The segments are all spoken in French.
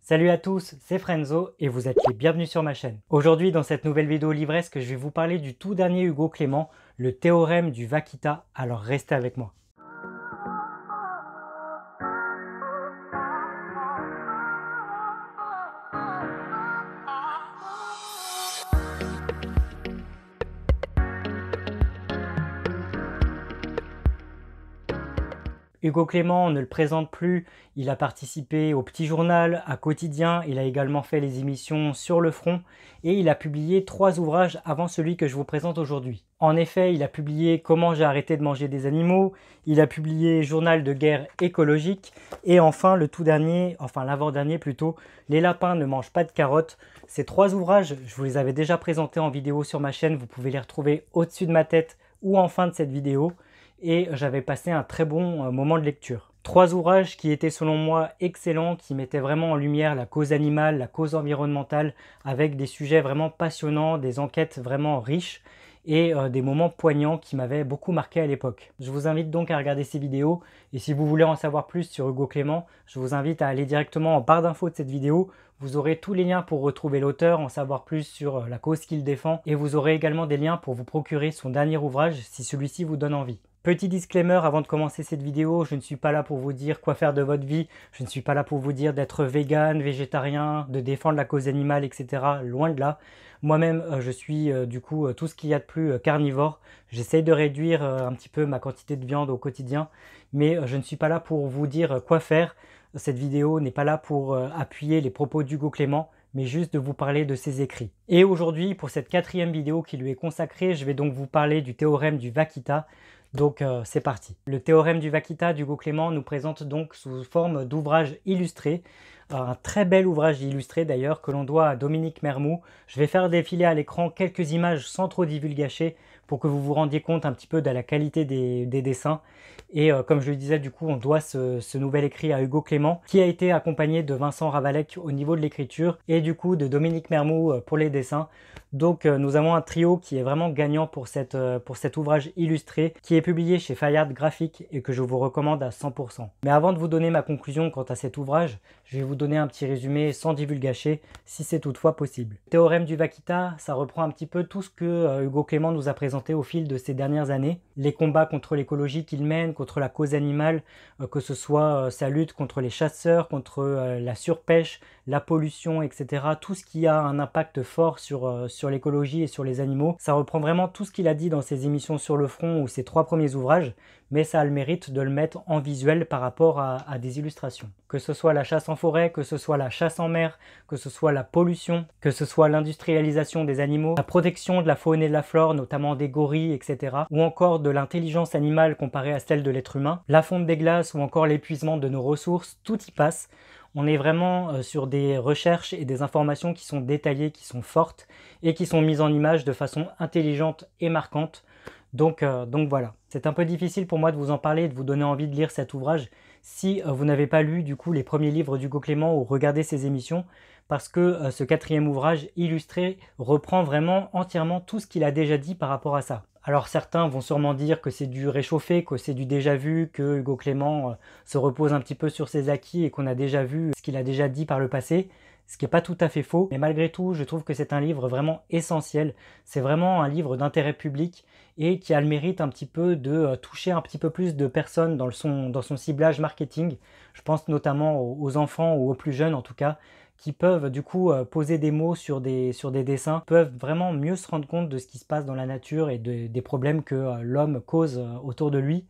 Salut à tous, c'est Frenzo et vous êtes les bienvenus sur ma chaîne. Aujourd'hui dans cette nouvelle vidéo livresque, je vais vous parler du tout dernier Hugo Clément, le théorème du Vaquita, alors restez avec moi. Hugo Clément, on ne le présente plus, il a participé au Petit Journal, à Quotidien, il a également fait les émissions Sur le Front et il a publié 3 ouvrages avant celui que je vous présente aujourd'hui. En effet, il a publié Comment j'ai arrêté de manger des animaux, il a publié Journal de guerre écologique et enfin le tout dernier, enfin l'avant-dernier plutôt, Les lapins ne mangent pas de carottes. Ces 3 ouvrages, je vous les avais déjà présentés en vidéo sur ma chaîne, vous pouvez les retrouver au-dessus de ma tête ou en fin de cette vidéo. Et j'avais passé un très bon moment de lecture. 3 ouvrages qui étaient selon moi excellents, qui mettaient vraiment en lumière la cause animale, la cause environnementale, avec des sujets vraiment passionnants, des enquêtes vraiment riches et des moments poignants qui m'avaient beaucoup marqué à l'époque. Je vous invite donc à regarder ces vidéos et si vous voulez en savoir plus sur Hugo Clément, je vous invite à aller directement en barre d'infos de cette vidéo. Vous aurez tous les liens pour retrouver l'auteur, en savoir plus sur la cause qu'il défend et vous aurez également des liens pour vous procurer son dernier ouvrage si celui-ci vous donne envie. Petit disclaimer avant de commencer cette vidéo, je ne suis pas là pour vous dire quoi faire de votre vie, je ne suis pas là pour vous dire d'être vegan, végétarien, de défendre la cause animale, etc. Loin de là. Moi-même, je suis du coup tout ce qu'il y a de plus carnivore. J'essaye de réduire un petit peu ma quantité de viande au quotidien, mais je ne suis pas là pour vous dire quoi faire. Cette vidéo n'est pas là pour appuyer les propos d'Hugo Clément, mais juste de vous parler de ses écrits. Et aujourd'hui, pour cette 4e vidéo qui lui est consacrée, je vais donc vous parler du théorème du Vaquita. Donc c'est parti. Le théorème du Vaquita d'Hugo Clément nous présente donc sous forme d'ouvrage illustré, un très bel ouvrage illustré d'ailleurs que l'on doit à Dominique Mermoux. Je vais faire défiler à l'écran quelques images sans trop divulgacher pour que vous vous rendiez compte un petit peu de la qualité des dessins. Et comme je le disais, du coup, on doit ce nouvel écrit à Hugo Clément, qui a été accompagné de Vincent Ravalec au niveau de l'écriture, et du coup de Dominique Mermoux pour les dessins. Donc nous avons un trio qui est vraiment gagnant pour cet ouvrage illustré, qui est publié chez Fayard Graphique et que je vous recommande à 100%. Mais avant de vous donner ma conclusion quant à cet ouvrage, je vais vous donner un petit résumé sans divulgacher, si c'est toutefois possible. Le théorème du Vaquita, ça reprend un petit peu tout ce que Hugo Clément nous a présenté au fil de ces dernières années. Les combats contre l'écologie qu'il mène, contre la cause animale, que ce soit sa lutte contre les chasseurs, contre la surpêche, la pollution, etc. Tout ce qui a un impact fort sur l'écologie et sur les animaux. Ça reprend vraiment tout ce qu'il a dit dans ses émissions Sur le Front ou ses 3 premiers ouvrages, mais ça a le mérite de le mettre en visuel par rapport à des illustrations. Que ce soit la chasse en forêt, que ce soit la chasse en mer, que ce soit la pollution, que ce soit l'industrialisation des animaux, la protection de la faune et de la flore, notamment des gorilles, etc. Ou encore de l'intelligence animale comparée à celle de l'être humain, la fonte des glaces ou encore l'épuisement de nos ressources, tout y passe. On est vraiment sur des recherches et des informations qui sont détaillées, qui sont fortes et qui sont mises en image de façon intelligente et marquante. Donc voilà. C'est un peu difficile pour moi de vous en parler et de vous donner envie de lire cet ouvrage si vous n'avez pas lu du coup les premiers livres d'Hugo Clément ou regardé ses émissions, parce que ce 4e ouvrage illustré reprend vraiment entièrement tout ce qu'il a déjà dit par rapport à ça. Alors certains vont sûrement dire que c'est du réchauffé, que c'est du déjà vu, que Hugo Clément se repose un petit peu sur ses acquis et qu'on a déjà vu ce qu'il a déjà dit par le passé, ce qui n'est pas tout à fait faux. Mais malgré tout, je trouve que c'est un livre vraiment essentiel. C'est vraiment un livre d'intérêt public et qui a le mérite un petit peu de toucher un petit peu plus de personnes dans son ciblage marketing. Je pense notamment aux enfants ou aux plus jeunes en tout cas, qui peuvent du coup poser des mots sur des dessins, peuvent vraiment mieux se rendre compte de ce qui se passe dans la nature et des problèmes que l'homme cause autour de lui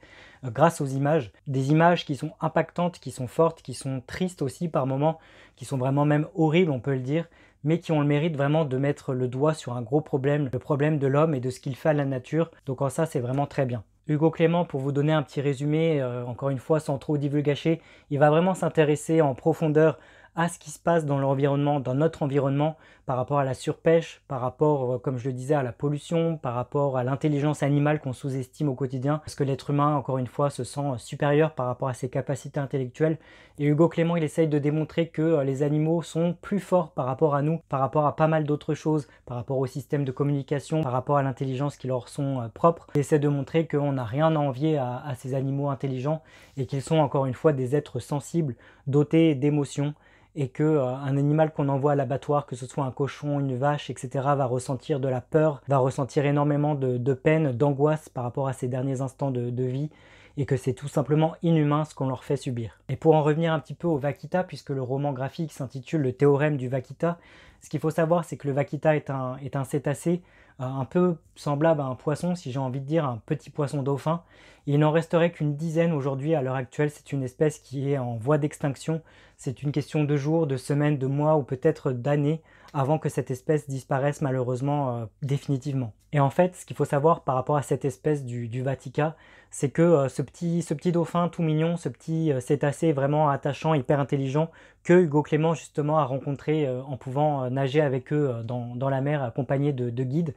grâce aux images. Des images qui sont impactantes, qui sont fortes, qui sont tristes aussi par moments, qui sont vraiment même horribles on peut le dire, mais qui ont le mérite vraiment de mettre le doigt sur un gros problème, le problème de l'homme et de ce qu'il fait à la nature. Donc en ça c'est vraiment très bien. Hugo Clément, pour vous donner un petit résumé, encore une fois sans trop divulgacher, il va vraiment s'intéresser en profondeur à ce qui se passe dans l'environnement, dans notre environnement, par rapport à la surpêche, par rapport, comme je le disais, à la pollution, par rapport à l'intelligence animale qu'on sous-estime au quotidien, parce que l'être humain, encore une fois, se sent supérieur par rapport à ses capacités intellectuelles. Et Hugo Clément, il essaye de démontrer que les animaux sont plus forts par rapport à nous, par rapport à pas mal d'autres choses, par rapport au système de communication, par rapport à l'intelligence qui leur sont propres. Il essaie de montrer qu'on n'a rien à envier à ces animaux intelligents et qu'ils sont, encore une fois, des êtres sensibles, dotés d'émotions. et que un animal qu'on envoie à l'abattoir, que ce soit un cochon, une vache, etc., va ressentir de la peur, va ressentir énormément de peine, d'angoisse par rapport à ces derniers instants de vie, et que c'est tout simplement inhumain ce qu'on leur fait subir. Et pour en revenir un petit peu au vaquita, puisque le roman graphique s'intitule Le théorème du vaquita, ce qu'il faut savoir, c'est que le vaquita est un cétacé un peu semblable à un poisson, si j'ai envie de dire, un petit poisson dauphin. Il n'en resterait qu'une dizaine aujourd'hui à l'heure actuelle. C'est une espèce qui est en voie d'extinction. C'est une question de jours, de semaines, de mois ou peut-être d'années avant que cette espèce disparaisse malheureusement définitivement. Et en fait, ce qu'il faut savoir par rapport à cette espèce du Vatica, c'est que ce petit dauphin tout mignon, ce petit cétacé vraiment attachant, hyper intelligent, que Hugo Clément justement a rencontré en pouvant nager avec eux dans la mer accompagné de guides,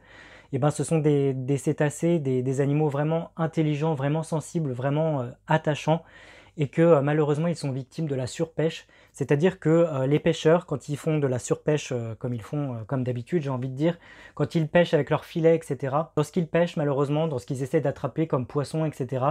et ben ce sont des cétacés, des animaux vraiment intelligents, vraiment sensibles, vraiment attachants, et que malheureusement ils sont victimes de la surpêche, c'est-à-dire que les pêcheurs, quand ils font de la surpêche comme ils font comme d'habitude, j'ai envie de dire, quand ils pêchent avec leurs filets, etc., lorsqu'ils pêchent malheureusement, dans ce qu'ils essaient d'attraper comme poissons, etc.,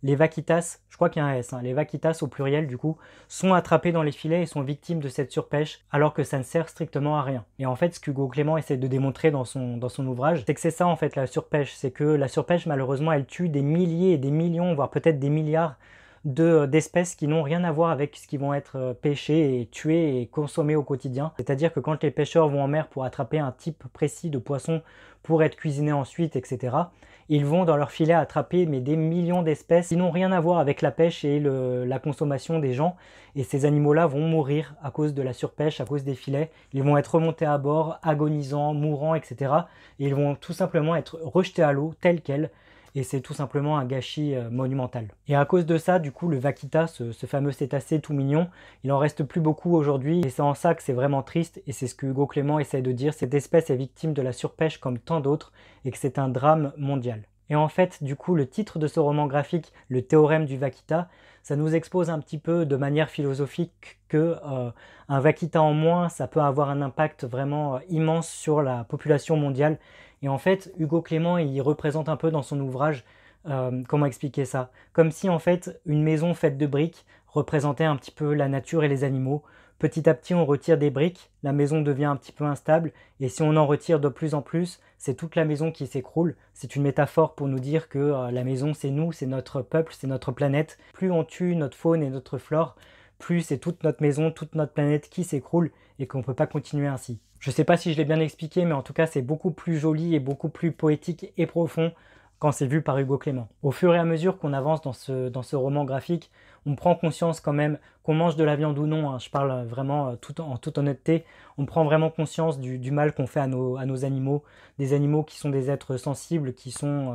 les vaquitas, je crois qu'il y a un S, hein, les vaquitas au pluriel du coup, sont attrapés dans les filets et sont victimes de cette surpêche, alors que ça ne sert strictement à rien. Et en fait, ce qu'Hugo Clément essaie de démontrer dans son ouvrage, c'est que c'est ça en fait la surpêche, c'est que la surpêche malheureusement elle tue des milliers et des millions, voire peut-être des milliards d'espèces qui n'ont rien à voir avec ce qui vont être pêchées et tuées et consommées au quotidien. C'est-à-dire que quand les pêcheurs vont en mer pour attraper un type précis de poisson pour être cuisiné ensuite, etc., ils vont dans leur filet attraper des millions d'espèces qui n'ont rien à voir avec la pêche et la consommation des gens. Et ces animaux-là vont mourir à cause de la surpêche, à cause des filets. Ils vont être remontés à bord, agonisants, mourants, etc. Et ils vont tout simplement être rejetés à l'eau tels quels. Et c'est tout simplement un gâchis monumental. Et à cause de ça, du coup, le vaquita, ce fameux cétacé tout mignon, il en reste plus beaucoup aujourd'hui, et c'est en ça que c'est vraiment triste, et c'est ce que Hugo Clément essaie de dire, cette espèce est victime de la surpêche comme tant d'autres, et que c'est un drame mondial. Et en fait, du coup, le titre de ce roman graphique, Le théorème du vaquita, ça nous expose un petit peu de manière philosophique que un vaquita en moins, ça peut avoir un impact vraiment immense sur la population mondiale. Et en fait, Hugo Clément, il représente un peu dans son ouvrage, comment expliquer ça? Comme si en fait, une maison faite de briques représentait un petit peu la nature et les animaux. Petit à petit, on retire des briques, la maison devient un petit peu instable, et si on en retire de plus en plus, c'est toute la maison qui s'écroule. C'est une métaphore pour nous dire que la maison, c'est nous, c'est notre peuple, c'est notre planète. Plus on tue notre faune et notre flore, plus c'est toute notre maison, toute notre planète qui s'écroule, et qu'on ne peut pas continuer ainsi. Je ne sais pas si je l'ai bien expliqué, mais en tout cas, c'est beaucoup plus joli et beaucoup plus poétique et profond quand c'est vu par Hugo Clément. Au fur et à mesure qu'on avance dans ce roman graphique, on prend conscience quand même qu'on mange de la viande ou non, hein, je parle vraiment en toute honnêteté, on prend vraiment conscience du mal qu'on fait à nos animaux, des animaux qui sont des êtres sensibles, qui sont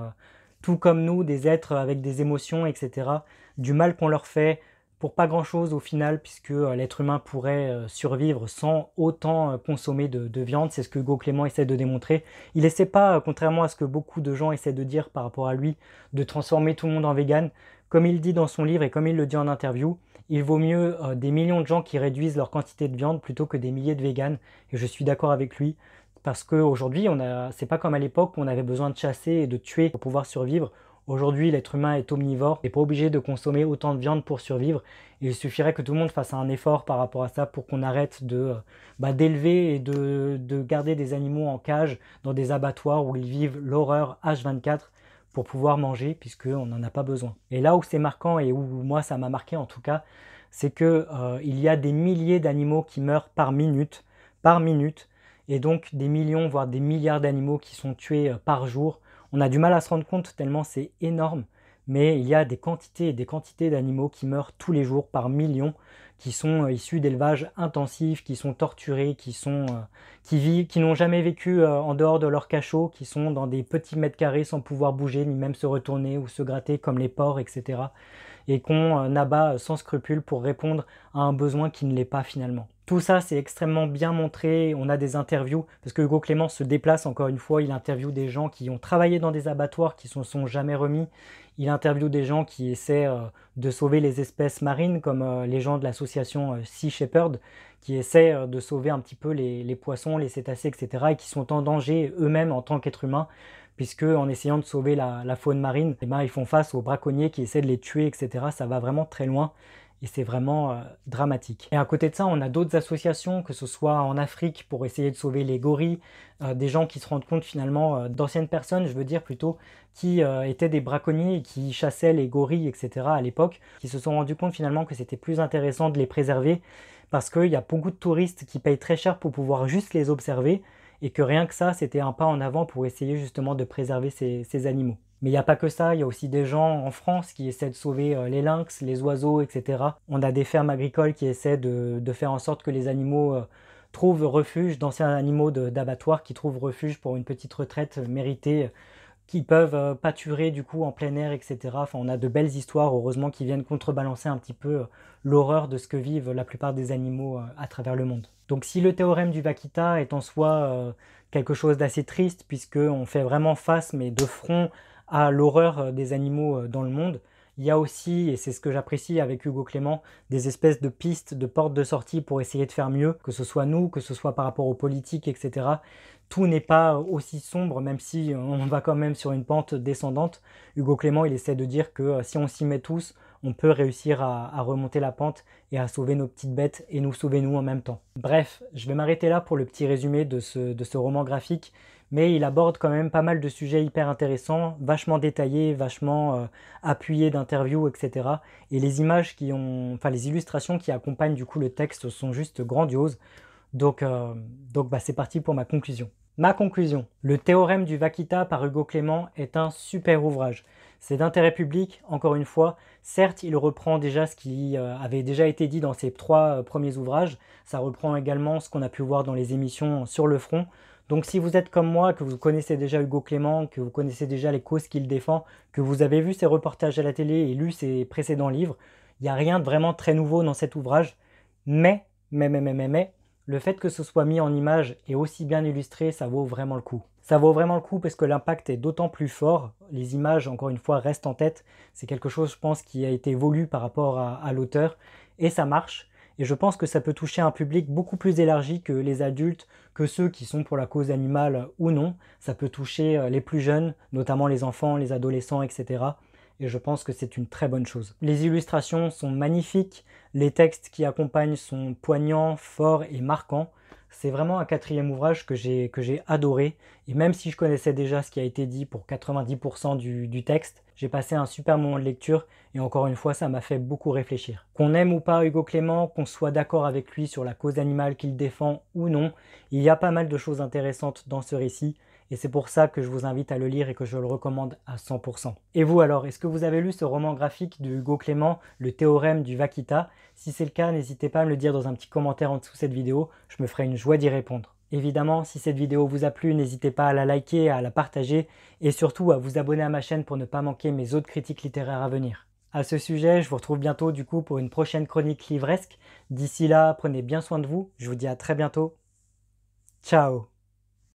tout comme nous, des êtres avec des émotions, etc., du mal qu'on leur fait, pour pas grand-chose au final, puisque l'être humain pourrait survivre sans autant consommer de viande. C'est ce que Hugo Clément essaie de démontrer. Il essaie pas, contrairement à ce que beaucoup de gens essaient de dire par rapport à lui, de transformer tout le monde en vegan. Comme il dit dans son livre et comme il le dit en interview, il vaut mieux des millions de gens qui réduisent leur quantité de viande plutôt que des milliers de véganes. Et je suis d'accord avec lui. Parce qu'aujourd'hui, c'est pas comme à l'époque où on avait besoin de chasser et de tuer pour pouvoir survivre. Aujourd'hui, l'être humain est omnivore, n'est pas obligé de consommer autant de viande pour survivre. Il suffirait que tout le monde fasse un effort par rapport à ça pour qu'on arrête d'élever et de garder des animaux en cage dans des abattoirs où ils vivent l'horreur H24 pour pouvoir manger, puisqu'on n'en a pas besoin. Et là où c'est marquant, et où moi ça m'a marqué en tout cas, c'est qu'il y a des milliers d'animaux qui meurent par minute, et donc des millions, voire des milliards d'animaux qui sont tués par jour. On a du mal à se rendre compte tellement c'est énorme, mais il y a des quantités et des quantités d'animaux qui meurent tous les jours par millions, qui sont issus d'élevage intensif, qui sont torturés, qui n'ont jamais vécu en dehors de leur cachot, qui sont dans des petits mètres carrés sans pouvoir bouger, ni même se retourner ou se gratter comme les porcs, etc. Et qu'on abat sans scrupule pour répondre à un besoin qui ne l'est pas finalement. Tout ça, c'est extrêmement bien montré. On a des interviews, parce que Hugo Clément se déplace encore une fois. Il interviewe des gens qui ont travaillé dans des abattoirs, qui ne se sont jamais remis. Il interviewe des gens qui essaient de sauver les espèces marines, comme les gens de l'association Sea Shepherd, qui essaient de sauver un petit peu les poissons, les cétacés, etc., et qui sont en danger eux-mêmes en tant qu'êtres humains, puisque en essayant de sauver la faune marine, ils font face aux braconniers qui essaient de les tuer, etc. Ça va vraiment très loin. et c'est vraiment dramatique. Et à côté de ça, on a d'autres associations, que ce soit en Afrique pour essayer de sauver les gorilles, des gens qui se rendent compte finalement, d'anciennes personnes, je veux dire plutôt, qui étaient des braconniers et qui chassaient les gorilles, etc. à l'époque, qui se sont rendus compte finalement que c'était plus intéressant de les préserver parce qu'il y a beaucoup de touristes qui payent très cher pour pouvoir juste les observer et que rien que ça, c'était un pas en avant pour essayer justement de préserver ces animaux. Mais il n'y a pas que ça, il y a aussi des gens en France qui essaient de sauver les lynx, les oiseaux, etc. On a des fermes agricoles qui essaient de faire en sorte que les animaux trouvent refuge, d'anciens animaux d'abattoirs qui trouvent refuge pour une petite retraite méritée, qui peuvent pâturer du coup en plein air, etc. Enfin, on a de belles histoires, heureusement, qui viennent contrebalancer un petit peu l'horreur de ce que vivent la plupart des animaux à travers le monde. Donc si le théorème du Vaquita est en soi quelque chose d'assez triste, puisqu'on fait vraiment face, mais de front, à l'horreur des animaux dans le monde, il y a aussi, et c'est ce que j'apprécie avec Hugo Clément, des espèces de pistes, de portes de sortie pour essayer de faire mieux, que ce soit nous, que ce soit par rapport aux politiques, etc. Tout n'est pas aussi sombre, même si on va quand même sur une pente descendante. Hugo Clément, il essaie de dire que si on s'y met tous, on peut réussir à remonter la pente et à sauver nos petites bêtes et nous sauver nous en même temps. Bref, je vais m'arrêter là pour le petit résumé de ce roman graphique, mais il aborde quand même pas mal de sujets hyper intéressants, vachement détaillés, vachement appuyés d'interviews, etc. Et les images les illustrations qui accompagnent du coup le texte sont juste grandioses. Donc c'est parti pour ma conclusion. Ma conclusion, le théorème du Vaquita par Hugo Clément est un super ouvrage. C'est d'intérêt public, encore une fois. Certes, il reprend déjà ce qui avait déjà été dit dans ses 3 premiers ouvrages. Ça reprend également ce qu'on a pu voir dans les émissions sur le front. Donc si vous êtes comme moi, que vous connaissez déjà Hugo Clément, que vous connaissez déjà les causes qu'il défend, que vous avez vu ses reportages à la télé et lu ses précédents livres, il n'y a rien de vraiment très nouveau dans cet ouvrage. Mais, le fait que ce soit mis en image et aussi bien illustré, ça vaut vraiment le coup. Ça vaut vraiment le coup parce que l'impact est d'autant plus fort. Les images, encore une fois, restent en tête. C'est quelque chose, je pense, qui a été voulu par rapport à l'auteur. Et ça marche. Et je pense que ça peut toucher un public beaucoup plus élargi que les adultes, que ceux qui sont pour la cause animale ou non. Ça peut toucher les plus jeunes, notamment les enfants, les adolescents, etc. Et je pense que c'est une très bonne chose. Les illustrations sont magnifiques, les textes qui accompagnent sont poignants, forts et marquants. C'est vraiment un 4e ouvrage que j'ai adoré, et même si je connaissais déjà ce qui a été dit pour 90% du texte, j'ai passé un super moment de lecture, et encore une fois, ça m'a fait beaucoup réfléchir. Qu'on aime ou pas Hugo Clément, qu'on soit d'accord avec lui sur la cause animale qu'il défend ou non, il y a pas mal de choses intéressantes dans ce récit, et c'est pour ça que je vous invite à le lire et que je le recommande à 100%. Et vous alors, est-ce que vous avez lu ce roman graphique de Hugo Clément, Le théorème du Vaquita? Si c'est le cas, n'hésitez pas à me le dire dans un petit commentaire en dessous de cette vidéo, je me ferai une joie d'y répondre. Évidemment, si cette vidéo vous a plu, n'hésitez pas à la liker, à la partager et surtout à vous abonner à ma chaîne pour ne pas manquer mes autres critiques littéraires à venir. À ce sujet, je vous retrouve bientôt du coup pour une prochaine chronique livresque. D'ici là, prenez bien soin de vous, je vous dis à très bientôt. Ciao!